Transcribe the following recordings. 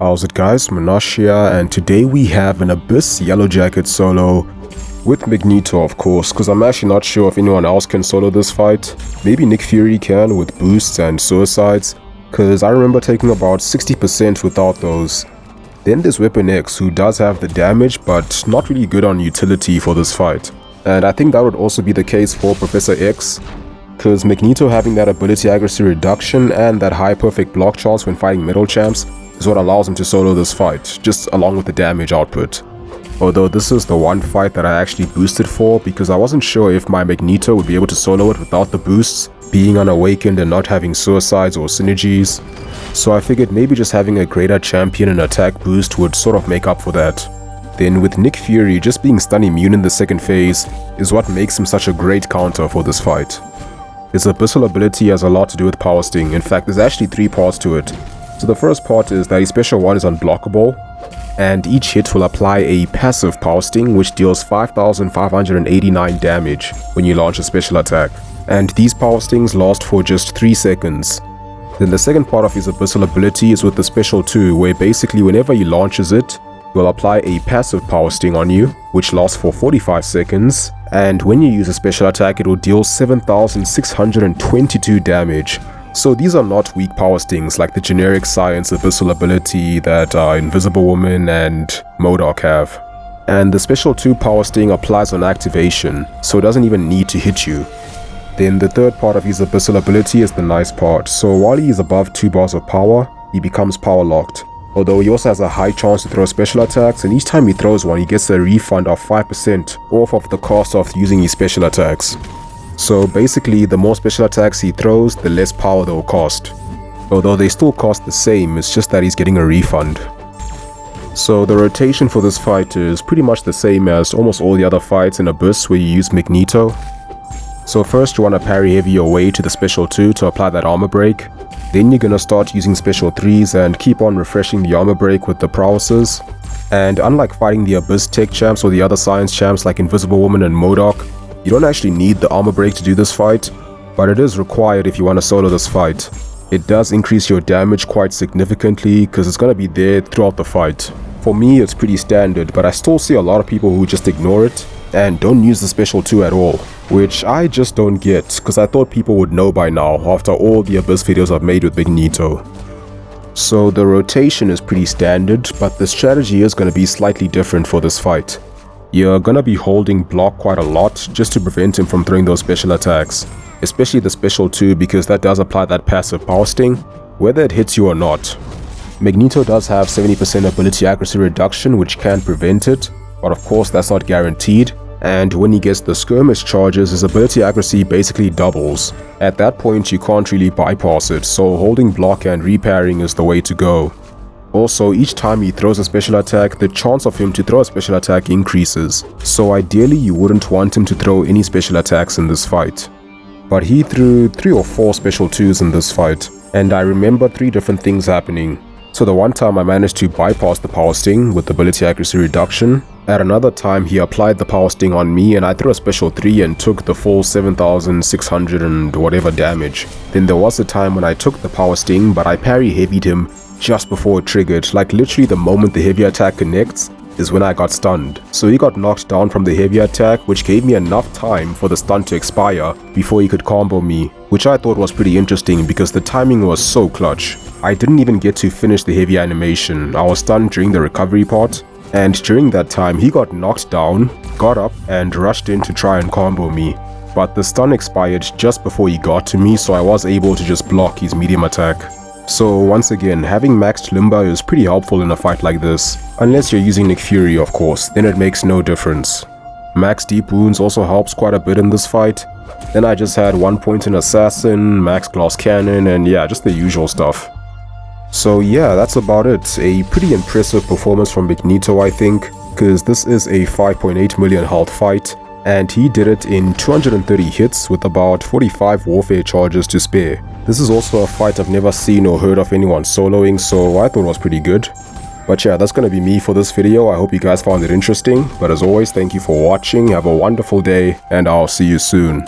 How's it guys, Munash here, and today we have an Abyss Yellowjacket solo with Magneto of course, because I'm actually not sure if anyone else can solo this fight. Maybe Nick Fury can with boosts and suicides, because I remember taking about 60% without those. Then there's Weapon X, who does have the damage but not really good on utility for this fight. And I think that would also be the case for Professor X, because Magneto having that ability accuracy reduction and that high perfect block chance when fighting metal champs is what allows him to solo this fight, just along with the damage output. Although this is the one fight that I actually boosted for, because I wasn't sure if my Magneto would be able to solo it without the boosts, being unawakened and not having suicides or synergies. So I figured maybe just having a greater champion and attack boost would sort of make up for that. Then with Nick Fury, just being stun immune in the second phase is what makes him such a great counter for this fight. His abyssal ability has a lot to do with power sting. In fact, there's actually 3 parts to it. So the first part is that his special 1 is unblockable, and each hit will apply a passive power sting which deals 5,589 damage when you launch a special attack. And these power stings last for just 3 seconds. Then the second part of his abyssal ability is with the special 2, where basically whenever he launches it, will apply a passive power sting on you, which lasts for 45 seconds, and when you use a special attack it will deal 7,622 damage. So these are not weak power stings like the generic science abyssal ability that Invisible Woman and MODOK have. And the special 2 power sting applies on activation, so it doesn't even need to hit you. Then the third part of his abyssal ability is the nice part. So while he is above 2 bars of power, he becomes power locked. Although he also has a high chance to throw special attacks, and each time he throws one he gets a refund of 5% off of the cost of using his special attacks. So basically the more special attacks he throws, the less power they'll cost. Although they still cost the same, it's just that he's getting a refund. So the rotation for this fight is pretty much the same as almost all the other fights in Abyss where you use Magneto. So first you want to parry heavy your way to the special 2 to apply that armor break. Then you're gonna start using special 3s and keep on refreshing the armor break with the prowesses. And unlike fighting the Abyss tech champs or the other science champs like Invisible Woman and MODOK, you don't actually need the armor break to do this fight, but it is required if you want to solo this fight. It does increase your damage quite significantly because it's gonna be there throughout the fight. For me it's pretty standard, but I still see a lot of people who just ignore it and don't use the special 2 at all, which I just don't get, because I thought people would know by now after all the Abyss videos I've made with Magneto. So the rotation is pretty standard, but the strategy is going to be slightly different for this fight. You're going to be holding block quite a lot just to prevent him from throwing those special attacks, especially the special 2 because that does apply that passive power sting, whether it hits you or not. Magneto does have 70% ability accuracy reduction which can prevent it, but of course that's not guaranteed. And when he gets the skirmish charges, his ability accuracy basically doubles. At that point you can't really bypass it, so holding block and reparrying is the way to go. Also, each time he throws a special attack, the chance of him to throw a special attack increases, so ideally you wouldn't want him to throw any special attacks in this fight. But he threw 3 or 4 special 2s in this fight, and I remember 3 different things happening. So the one time I managed to bypass the power sting with ability accuracy reduction. At another time he applied the power sting on me and I threw a special 3 and took the full 7,600 and whatever damage. Then there was a time when I took the power sting but I parry heavied him just before it triggered, like literally the moment the heavy attack connects is when I got stunned. So he got knocked down from the heavy attack, which gave me enough time for the stun to expire before he could combo me, which I thought was pretty interesting because the timing was so clutch. I didn't even get to finish the heavy animation. I was stunned during the recovery part, and during that time he got knocked down, got up and rushed in to try and combo me. But the stun expired just before he got to me, so I was able to just block his medium attack. So once again, having maxed Limba is pretty helpful in a fight like this, unless you're using Nick Fury of course, then it makes no difference. Max deep wounds also helps quite a bit in this fight. Then I just had 1 point in assassin, max glass cannon, and yeah, just the usual stuff. So yeah, that's about it. A pretty impressive performance from Magneto I think, because this is a 5.8 million health fight, and he did it in 230 hits with about 45 warfare charges to spare. This is also a fight I've never seen or heard of anyone soloing, so I thought it was pretty good. But yeah, that's gonna be me for this video. I hope you guys found it interesting, but as always, thank you for watching, have a wonderful day, and I'll see you soon.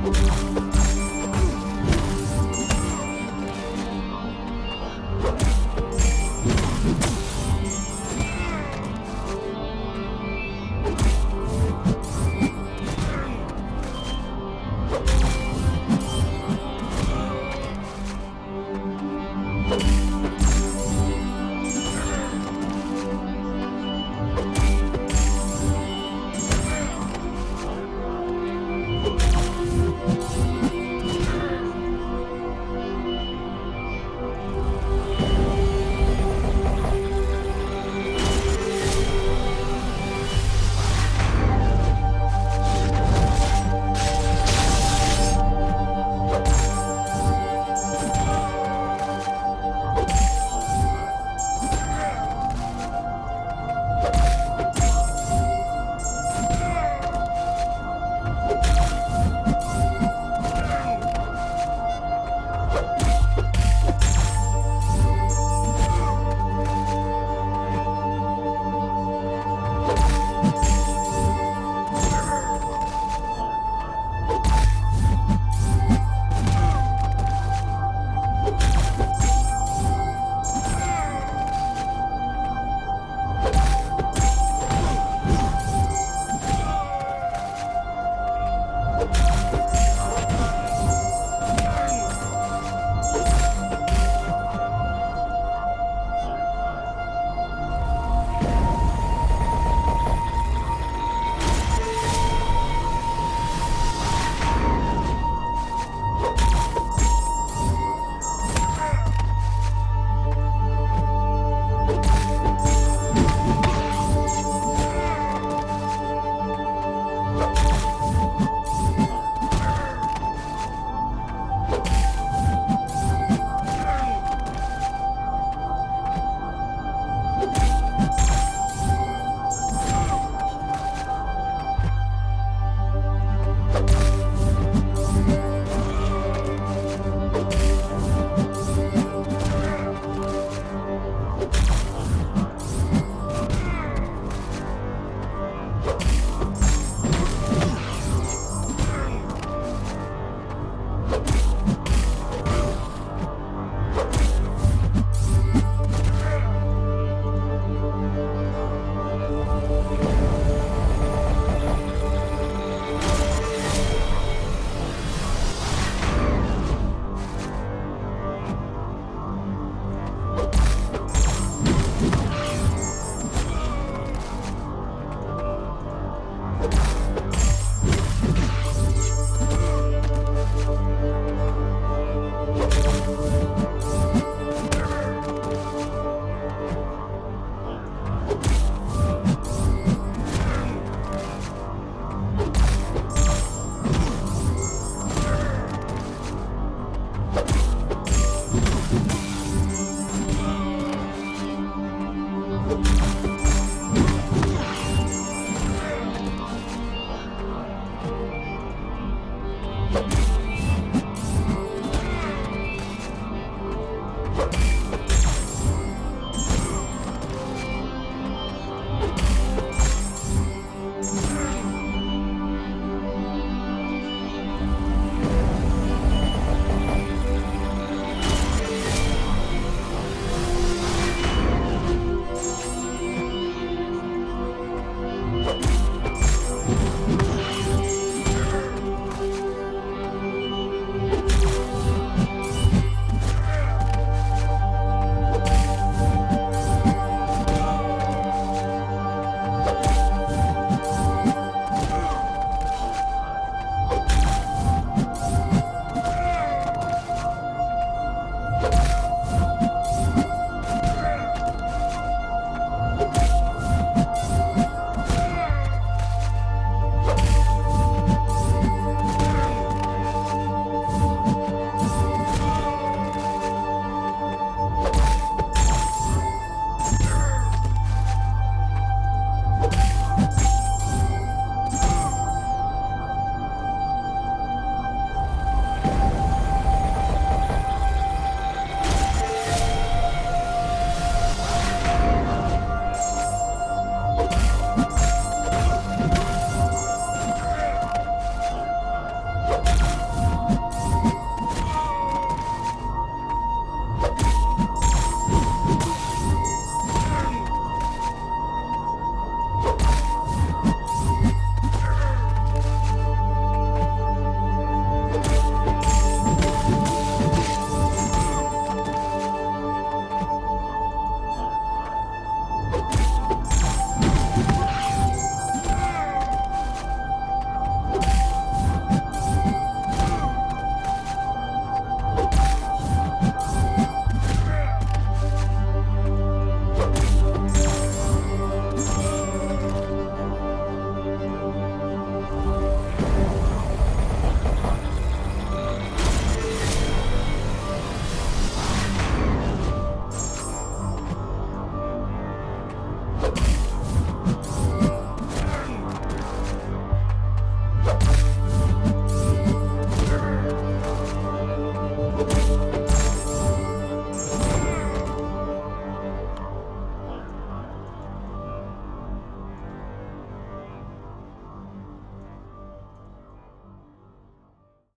you